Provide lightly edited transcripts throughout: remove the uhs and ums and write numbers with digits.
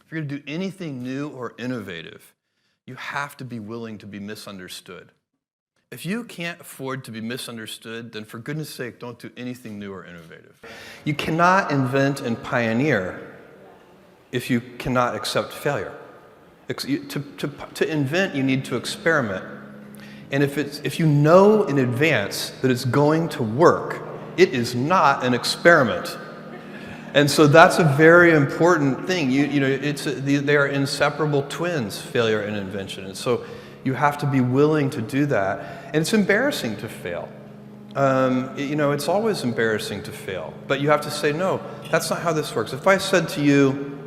if you're going to do anything new or innovative, you have to be willing to be misunderstood. If you can't afford to be misunderstood, then for goodness sake, don't do anything new or innovative. You cannot invent and pioneer if you cannot accept failure. To invent, you need to experiment. And if you know in advance that it's going to work, it is not an experiment. And so that's a very important thing. They are inseparable twins, failure and invention. And so you have to be willing to do that. And it's embarrassing to fail. It's always embarrassing to fail. But you have to say, no, that's not how this works. If I said to you,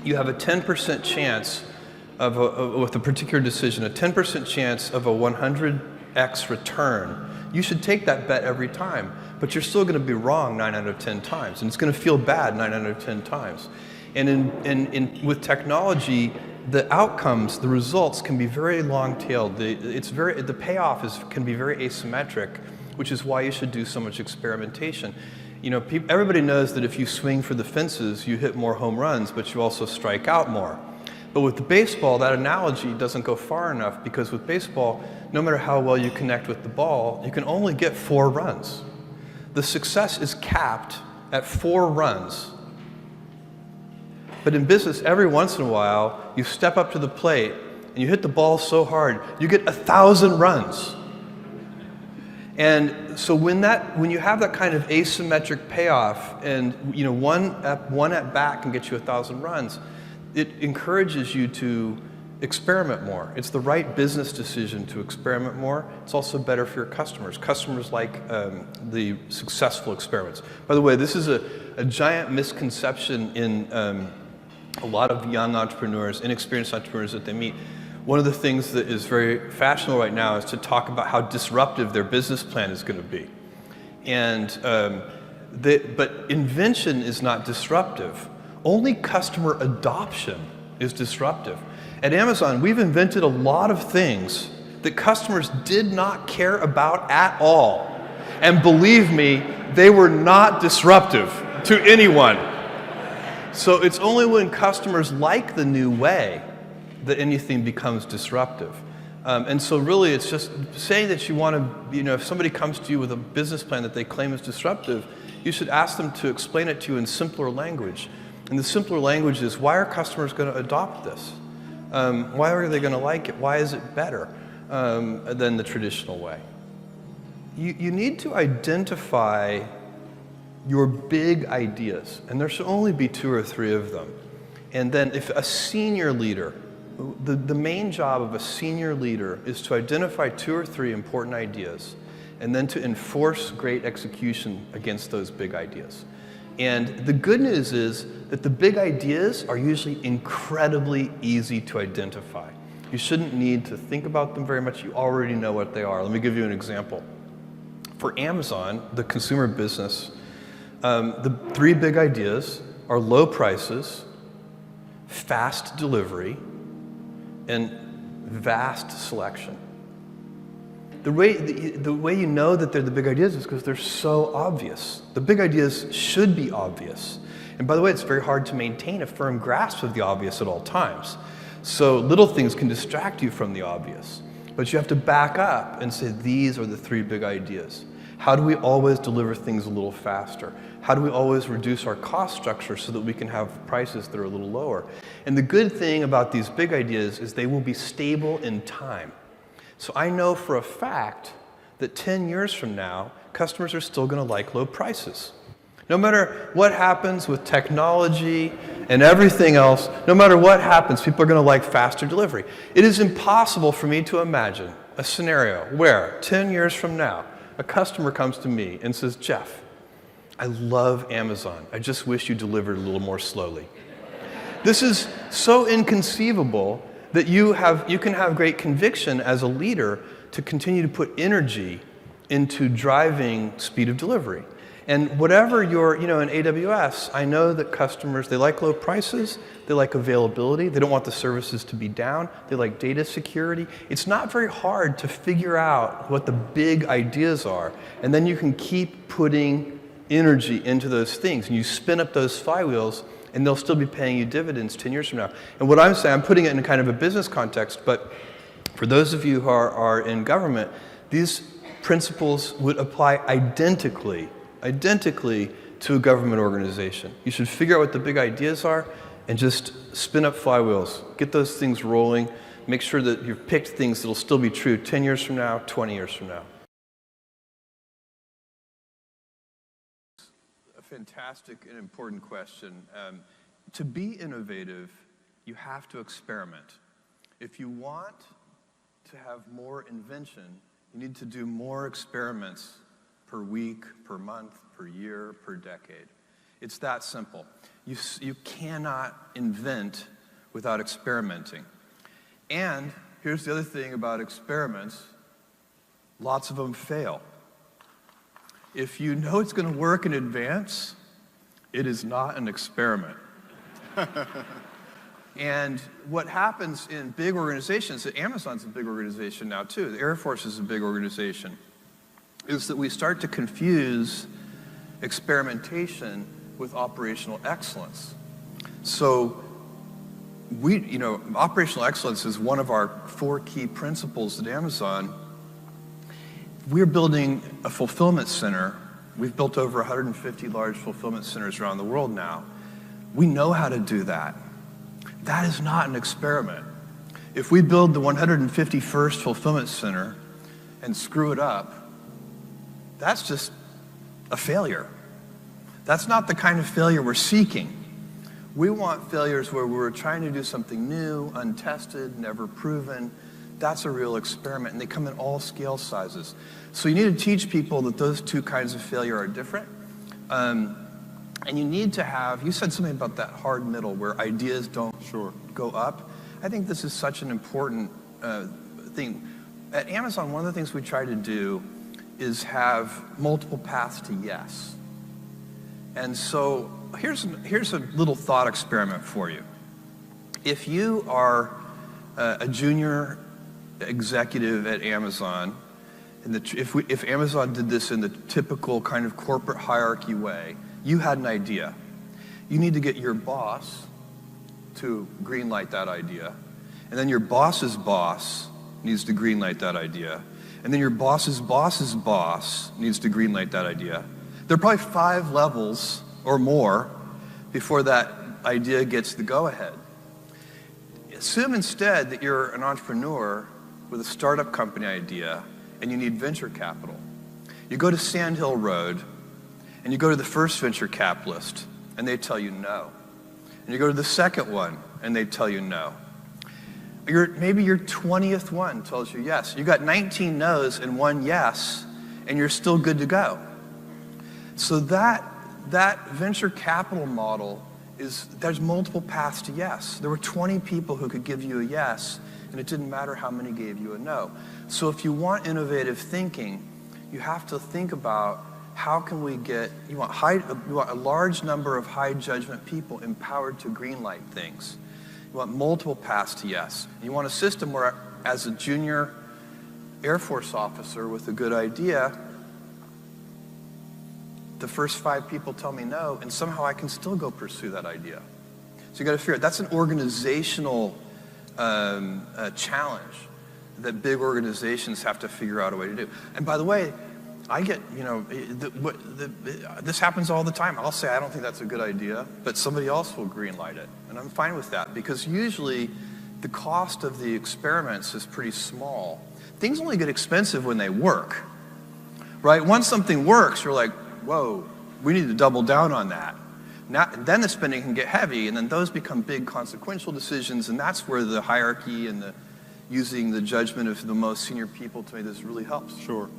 you have a 10% chance with a particular decision, a 10% chance of a 100x return, you should take that bet every time. But you're still going to be wrong 9 out of 10 times. And it's going to feel bad 9 out of 10 times. And with technology, the outcomes, the results can be very long-tailed. The payoff can be very asymmetric, which is why you should do so much experimentation. Everybody knows that if you swing for the fences, you hit more home runs, but you also strike out more. But with the baseball, that analogy doesn't go far enough, because with baseball, no matter how well you connect with the ball, you can only get 4 runs. The success is capped at 4 runs. But in business, every once in a while, you step up to the plate and you hit the ball so hard, you get 1,000 runs. And so when you have that kind of asymmetric payoff, and one at bat can get you 1,000 runs, it encourages you to experiment more. It's the right business decision to experiment more. It's also better for your customers. Customers like the successful experiments. By the way, this is a giant misconception in a lot of young entrepreneurs, inexperienced entrepreneurs that they meet. One of the things that is very fashionable right now is to talk about how disruptive their business plan is going to be. But invention is not disruptive. Only customer adoption is disruptive. At Amazon, we've invented a lot of things that customers did not care about at all. And believe me, they were not disruptive to anyone. So it's only when customers like the new way that anything becomes disruptive. And so really it's just saying that you want to, if somebody comes to you with a business plan that they claim is disruptive, you should ask them to explain it to you in simpler language. And the simpler language is, why are customers going to adopt this? Why are they going to like it? Why is it better than the traditional way? You need to identify your big ideas, and there should only be 2 or 3 of them. And then if a senior leader, the main job of a senior leader is to identify 2 or 3 important ideas, and then to enforce great execution against those big ideas. And the good news is that the big ideas are usually incredibly easy to identify. You shouldn't need to think about them very much. You already know what they are. Let me give you an example. For Amazon, the consumer business, the 3 big ideas are low prices, fast delivery, and vast selection. The way you know that they're the big ideas is because they're so obvious. The big ideas should be obvious. And by the way, it's very hard to maintain a firm grasp of the obvious at all times. So little things can distract you from the obvious. But you have to back up and say, these are the 3 big ideas. How do we always deliver things a little faster? How do we always reduce our cost structure so that we can have prices that are a little lower? And the good thing about these big ideas is they will be stable in time. So I know for a fact that 10 years from now, customers are still going to like low prices. No matter what happens with technology and everything else, no matter what happens, people are going to like faster delivery. It is impossible for me to imagine a scenario where 10 years from now, a customer comes to me and says, Jeff, I love Amazon. I just wish you delivered a little more slowly. This is so inconceivable that you can have great conviction as a leader to continue to put energy into driving speed of delivery. And whatever in AWS, I know that customers, they like low prices, they like availability, they don't want the services to be down, they like data security. It's not very hard to figure out what the big ideas are, and then you can keep putting energy into those things, and you spin up those flywheels, and they'll still be paying you dividends 10 years from now. And what I'm saying, I'm putting it in kind of a business context, but for those of you who are in government, these principles would apply identically to a government organization. You should figure out what the big ideas are and just spin up flywheels. Get those things rolling. Make sure that you've picked things that will still be true 10 years from now, 20 years from now. A fantastic and important question. To be innovative, you have to experiment. If you want to have more invention, you need to do more experiments per week, per month, per year, per decade. It's that simple. You cannot invent without experimenting. And here's the other thing about experiments, lots of them fail. If you know it's going to work in advance, it is not an experiment. And what happens in big organizations, Amazon's a big organization now too, the Air Force is a big organization, is that we start to confuse experimentation with operational excellence. So operational excellence is one of our 4 key principles at Amazon. We're building a fulfillment center. We've built over 150 large fulfillment centers around the world now. We know how to do that. That is not an experiment. If we build the 151st fulfillment center and screw it up, that's just a failure. That's not the kind of failure we're seeking. We want failures where we're trying to do something new, untested, never proven. That's a real experiment, and they come in all scale sizes. So you need to teach people that those 2 kinds of failure are different. And you need to have, you said something about that hard middle where ideas don't go up. I think this is such an important thing. At Amazon, one of the things we try to do is have multiple paths to yes. And so here's a little thought experiment for you. If you are a junior executive at Amazon, and if Amazon did this in the typical kind of corporate hierarchy way, you had an idea. You need to get your boss to greenlight that idea. And then your boss's boss needs to greenlight that idea. And then your boss's boss's boss needs to greenlight that idea. There are probably 5 levels or more before that idea gets the go-ahead. Assume instead that you're an entrepreneur with a startup company idea and you need venture capital. You go to Sand Hill Road and you go to the first venture capitalist and they tell you no. And you go to the second one and they tell you no. Maybe your 20th one tells you yes. You got 19 no's and 1 yes, and you're still good to go. So that venture capital model there's multiple paths to yes. There were 20 people who could give you a yes, and it didn't matter how many gave you a no. So if you want innovative thinking, you have to think about how can we you want a large number of high judgment people empowered to greenlight things. You want multiple paths to yes. You want a system where, as a junior Air Force officer with a good idea, the first 5 people tell me no, and somehow I can still go pursue that idea. So you got to figure out, that's an organizational challenge that big organizations have to figure out a way to do. And by the way, I get, this happens all the time. I'll say, I don't think that's a good idea, but somebody else will greenlight it. And I'm fine with that, because usually the cost of the experiments is pretty small. Things only get expensive when they work, right? Once something works, you're like, whoa, we need to double down on that. Now, then the spending can get heavy, and then those become big consequential decisions, and that's where the hierarchy and using the judgment of the most senior people to me, this really helps. Sure.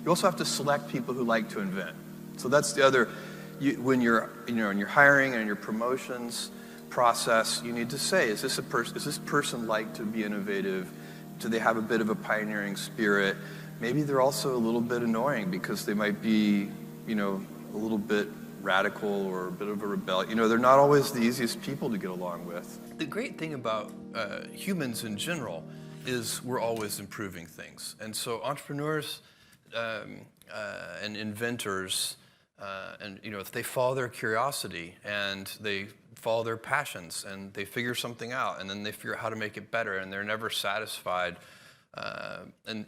You also have to select people who like to invent. So that's the other, when you're in your hiring and your promotions process, you need to say, is this person like to be innovative? Do they have a bit of a pioneering spirit? Maybe they're also a little bit annoying because they might be, a little bit radical or a bit of a rebel. They're not always the easiest people to get along with. The great thing about humans in general is we're always improving things. And so entrepreneurs and inventors, if they follow their curiosity and they follow their passions, and they figure something out, and then they figure out how to make it better, and they're never satisfied. And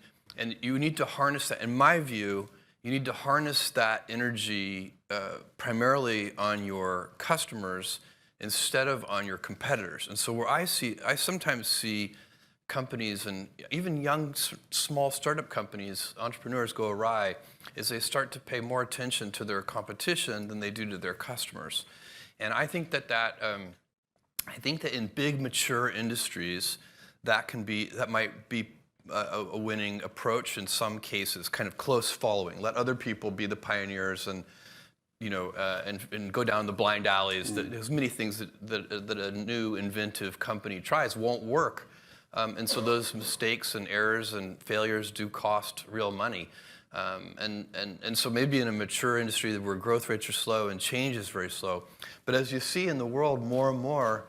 you need to harness that. In my view, you need to harness that energy primarily on your customers instead of on your competitors. And so I sometimes see companies, and even young, small startup companies, entrepreneurs go awry, is they start to pay more attention to their competition than they do to their customers. And I think that in big, mature industries, that might be a winning approach in some cases, kind of close following. Let other people be the pioneers, and and go down the blind alleys. There's many things that a new inventive company tries won't work. And so those mistakes and errors and failures do cost real money. And so maybe in a mature industry where growth rates are slow and change is very slow. But as you see in the world more and more,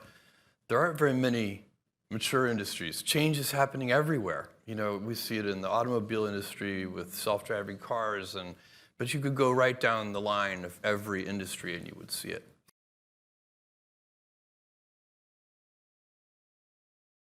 there aren't very many mature industries. Change is happening everywhere. We see it in the automobile industry with self-driving cars, but you could go right down the line of every industry and you would see it.